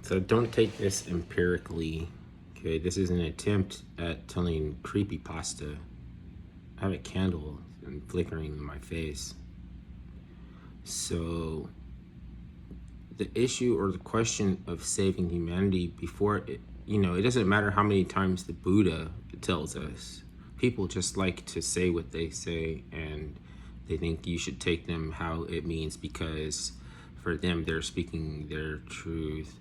So don't take this empirically. Okay, this is an attempt at telling creepypasta. I have a candle and flickering in my face. So the issue or the question of saving humanity before it, it doesn't matter how many times the Buddha tells us. People just like to say what they say, and they think you should take them how it means because for them they're speaking their truth.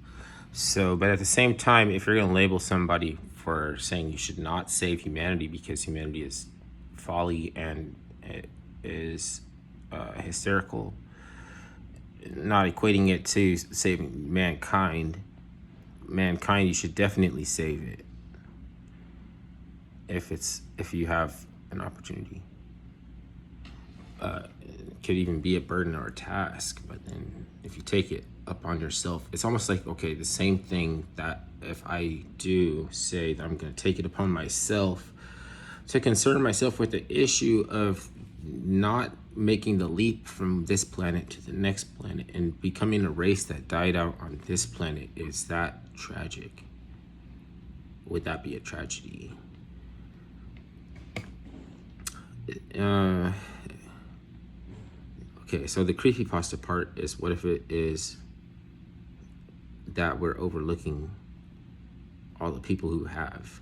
So, but at the same time, if you're going to label somebody for saying you should not save humanity because humanity is folly and it is hysterical, not equating it to saving mankind, you should definitely save it if you have an opportunity. It could even be a burden or a task, but then if you take it upon yourself, it's almost like, okay, the same thing that if I do say that I'm going to take it upon myself to concern myself with the issue of not making the leap from this planet to the next planet and becoming a race that died out on this planet, is that tragic? Would that be a tragedy? Okay, so the creepypasta part is, what if it is that we're overlooking all the people who have?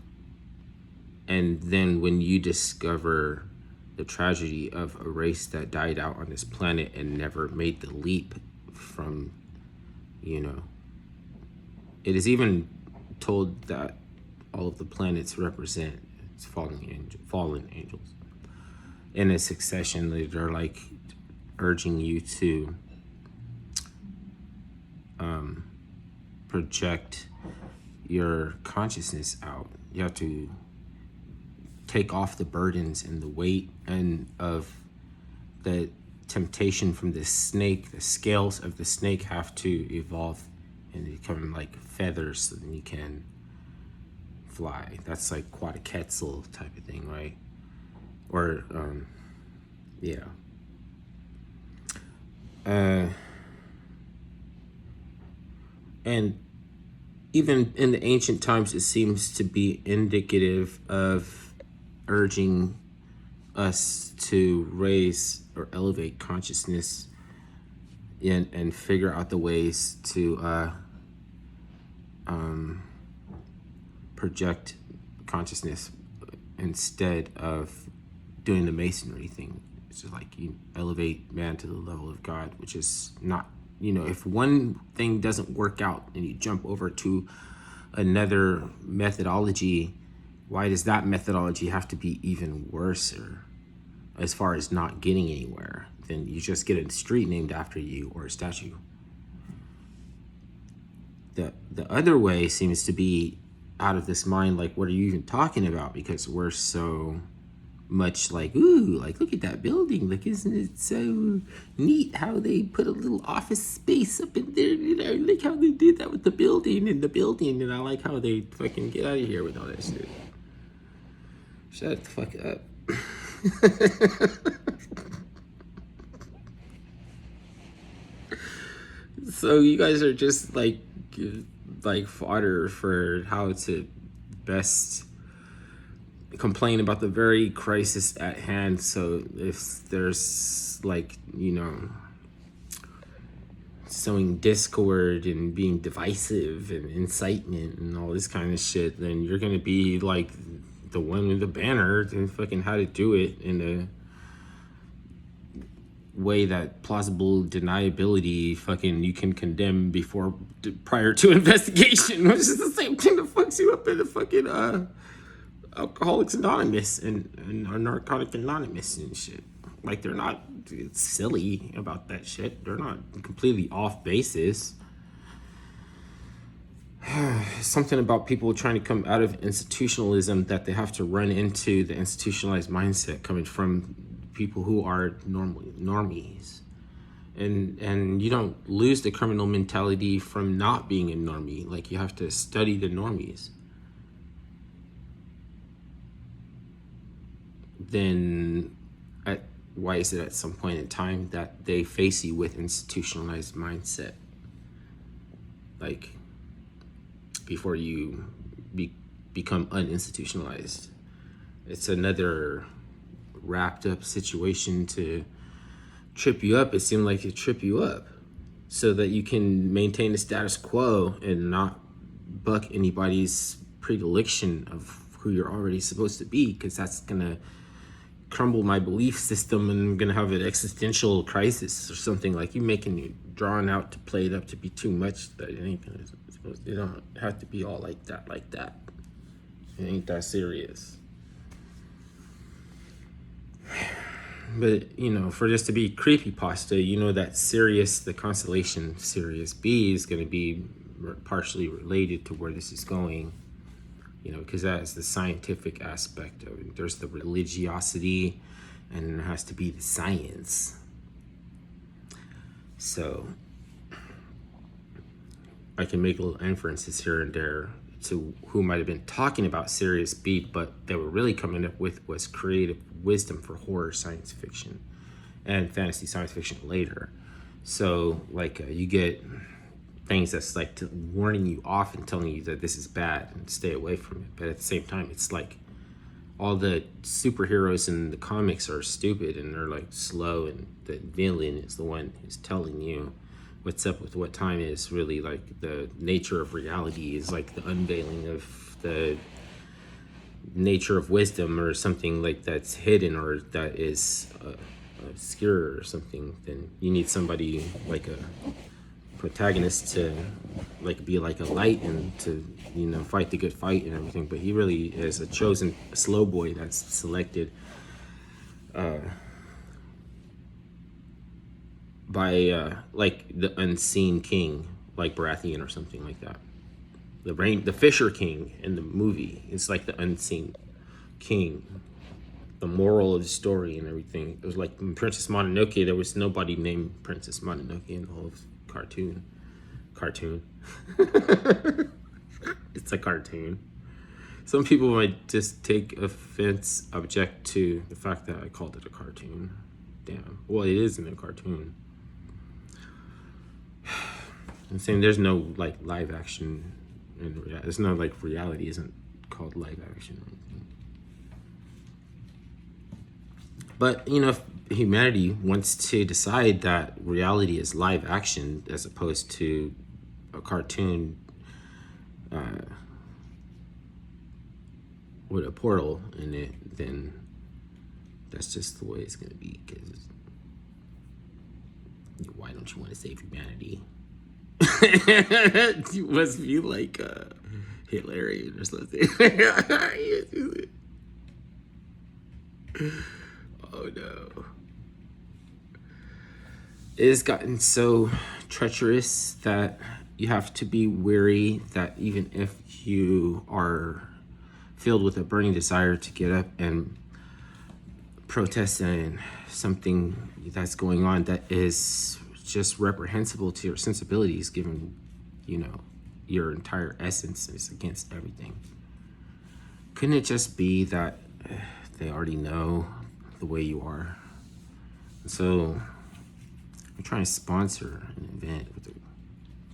And then when you discover the tragedy of a race that died out on this planet and never made the leap from, it is even told that all of the planets represent fallen angels. In a succession, they're like urging you to project your consciousness out. You have to take off the burdens and the weight and of the temptation from the snake. The scales of the snake have to evolve and become like feathers so then you can fly. That's like Quetzalcoatl type of thing, right? Or yeah. And even in the ancient times, it seems to be indicative of urging us to raise or elevate consciousness and figure out the ways to project consciousness instead of doing the masonry thing. It's just like you elevate man to the level of God, which is not, if one thing doesn't work out and you jump over to another methodology, why does that methodology have to be even worse as far as not getting anywhere? Then you just get a street named after you or a statue. The other way seems to be out of this mind, like, what are you even talking about? Because we're so much like, ooh, like, look at that building. Like, isn't it so neat how they put a little office space up in there? Look how they did that with the building. And I like how they fucking get out of here with all that shit. Shut the fuck up. So you guys are just like fodder for how to best complain about the very crisis at hand. So if there's sowing discord and being divisive and incitement and all this kind of shit, then you're gonna be like the one with the banner and fucking how to do it in a way that plausible deniability fucking you can condemn prior to investigation, which is the same thing that fucks you up in the fucking Alcoholics Anonymous and Narcotic Anonymous and shit. Like, they're not silly about that shit. They're not completely off basis. Something about people trying to come out of institutionalism that they have to run into the institutionalized mindset coming from people who are normies. And you don't lose the criminal mentality from not being a normie. Like, you have to study the normies. Then why is it at some point in time that they face you with institutionalized mindset? Like, before you become uninstitutionalized. It's another wrapped up situation to trip you up. It seemed like it trip you up so that you can maintain the status quo and not buck anybody's predilection of who you're already supposed to be, because that's gonna crumble my belief system and I'm gonna have an existential crisis or something. Like, you making it drawn out to play it up to be too much. That it ain't gonna, it don't have to be all like that. It ain't that serious. But, you know, for this to be creepypasta, you know that Sirius, the constellation Sirius B, is going to be partially related to where this is going, you know, because that is the scientific aspect of it. There's the religiosity, and there has to be the science. So I can make little inferences here and there to who might have been talking about Sirius B, but they were really coming up with was creative wisdom for horror science fiction and fantasy science fiction later. So like you get things that's like warning you off and telling you that this is bad and stay away from it. But at the same time, it's like all the superheroes in the comics are stupid and they're like slow, and the villain is the one who's telling you what's up with what time is. Really, like, the nature of reality is like the unveiling of the nature of wisdom or something like that's hidden or that is obscure or something. Then you need somebody like a protagonist to like be like a light and to, you know, fight the good fight and everything. But he really is a chosen slow boy that's selected by like the unseen king, like Baratheon or something like that. The Fisher King in the movie is like the unseen king. The moral of the story and everything. It was like in Princess Mononoke, there was nobody named Princess Mononoke in the whole cartoon. It's a cartoon. Some people might just take offense, object to the fact that I called it a cartoon. Damn. Well, it isn't a cartoon. I'm saying there's no like live action, and there's no like reality isn't called live action or anything. But you know, if humanity wants to decide that reality is live action as opposed to a cartoon with a portal in it, then that's just the way it's gonna be. Because why don't you want to save humanity? You must be like Hitlerian or something. Oh no. It has gotten so treacherous that you have to be wary that even if you are filled with a burning desire to get up and protest and something that's going on that is just reprehensible to your sensibilities, given, you know, your entire essence is against everything. Couldn't it just be that they already know the way you are? So I'm trying to sponsor an event to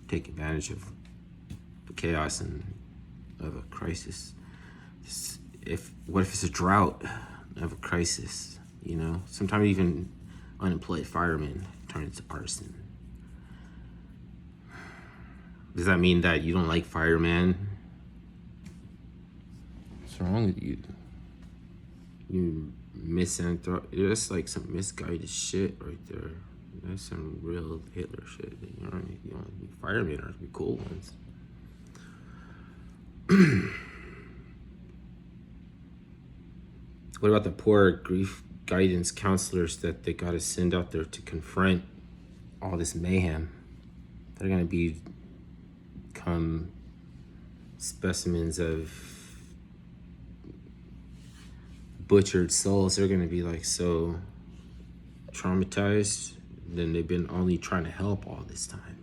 take advantage of the chaos and of a crisis. What if it's a drought of a crisis? You know, sometimes even unemployed firemen turn into arson. Does that mean that you don't like firemen? What's wrong with you? You misanthrope. That's like some misguided shit right there. That's some real Hitler shit. You know what I mean? You know, firemen are the cool ones. What about the poor grief guidance counselors that they got to send out there to confront all this mayhem? They're going to become specimens of butchered souls. They're going to be like so traumatized. Then they've been only trying to help all this time.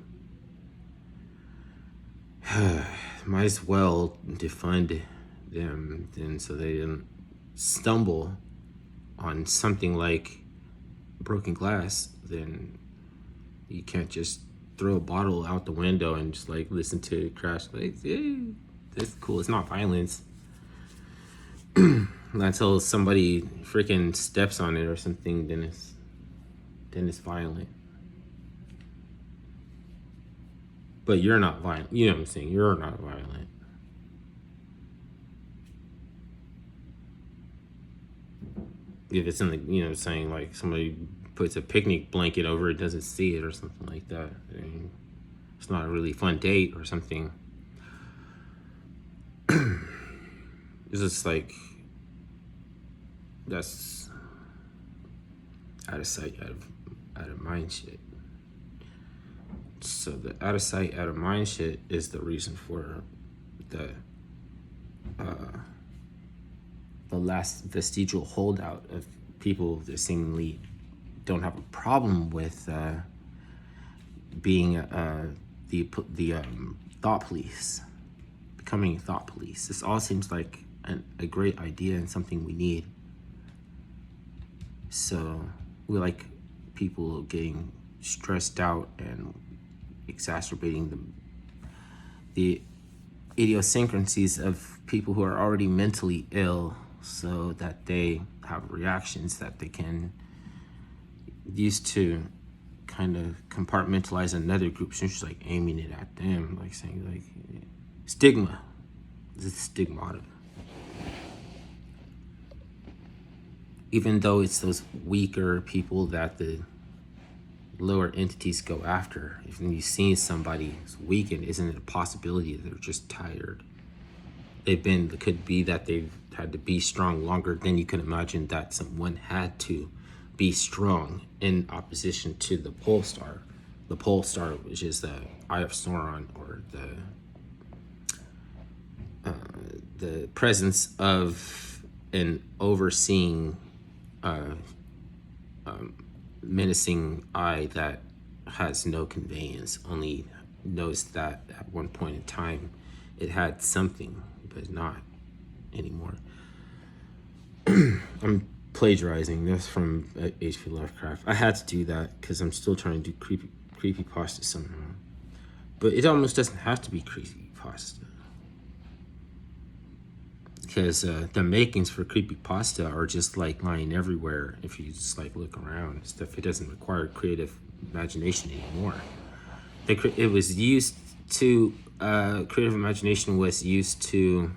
Might as well defund them then, so they didn't stumble on something like broken glass. Then you can't just throw a bottle out the window and just like listen to it crash. Like, yeah, that's cool. It's not violence. Until somebody freaking steps on it or something, then it's violent. But you're not violent. You know what I'm saying? You're not violent. If it's in the, you know, saying like somebody puts a picnic blanket over it, doesn't see it or something like that. I mean, it's not a really fun date or something. It's just like, that's out of sight, out of mind shit. So the out of sight, out of mind shit is the reason for the last vestigial holdout of people that seemingly don't have a problem with being the thought police, becoming thought police. This all seems like a great idea and something we need. So we like people getting stressed out and exacerbating the idiosyncrasies of people who are already mentally ill, so that they have reactions that they can use to kind of compartmentalize another group. So it's just like aiming it at them, like saying like stigma. This is stigmata. Even though it's those weaker people that the lower entities go after. If you've seen somebody who's weakened, isn't it a possibility that they're just tired? It could be that they've had to be strong longer than you can imagine that someone had to be strong in opposition to the pole star. The pole star, which is the Eye of Sauron, or the presence of an overseeing menacing eye that has no conveyance, only knows that at one point in time it had something, but not anymore. I'm plagiarizing this from H.P. Lovecraft. I had to do that because I'm still trying to do creepypasta somehow. But it almost doesn't have to be creepypasta. Because the makings for creepypasta are just like lying everywhere if you just like look around. Stuff, it doesn't require creative imagination anymore. It was used to, creative imagination was used to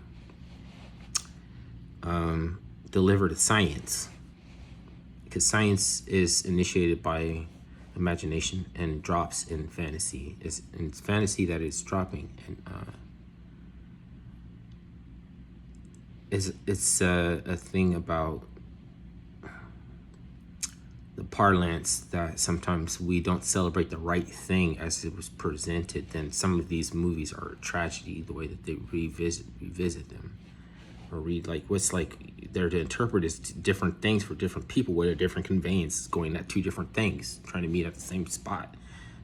deliver to science. Because science is initiated by imagination and drops in fantasy. It's fantasy that is dropping, and it's a thing about the parlance that sometimes we don't celebrate the right thing as it was presented. Then some of these movies are a tragedy, the way that they revisit them, or read like what's like they're to interpret as different things for different people with a different conveyance, going at two different things, trying to meet at the same spot.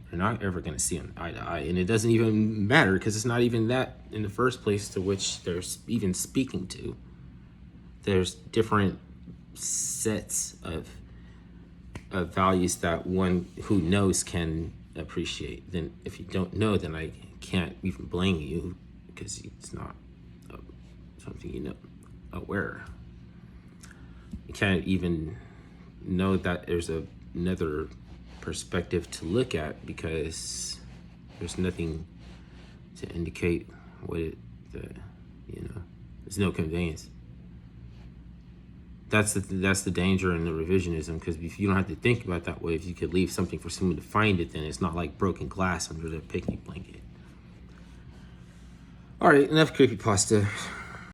They're not ever going to see eye to eye, and it doesn't even matter because it's not even that in the first place to which they're even speaking to. There's different sets of values that one who knows can appreciate. Then if you don't know, then I can't even blame you because it's not something you know aware. You can't even know that there's another perspective to look at because there's nothing to indicate what there's no conveyance. That's the danger in the revisionism, because if you don't have to think about it that way, if you could leave something for someone to find it, then it's not like broken glass under their picnic blanket. All right, enough creepypasta.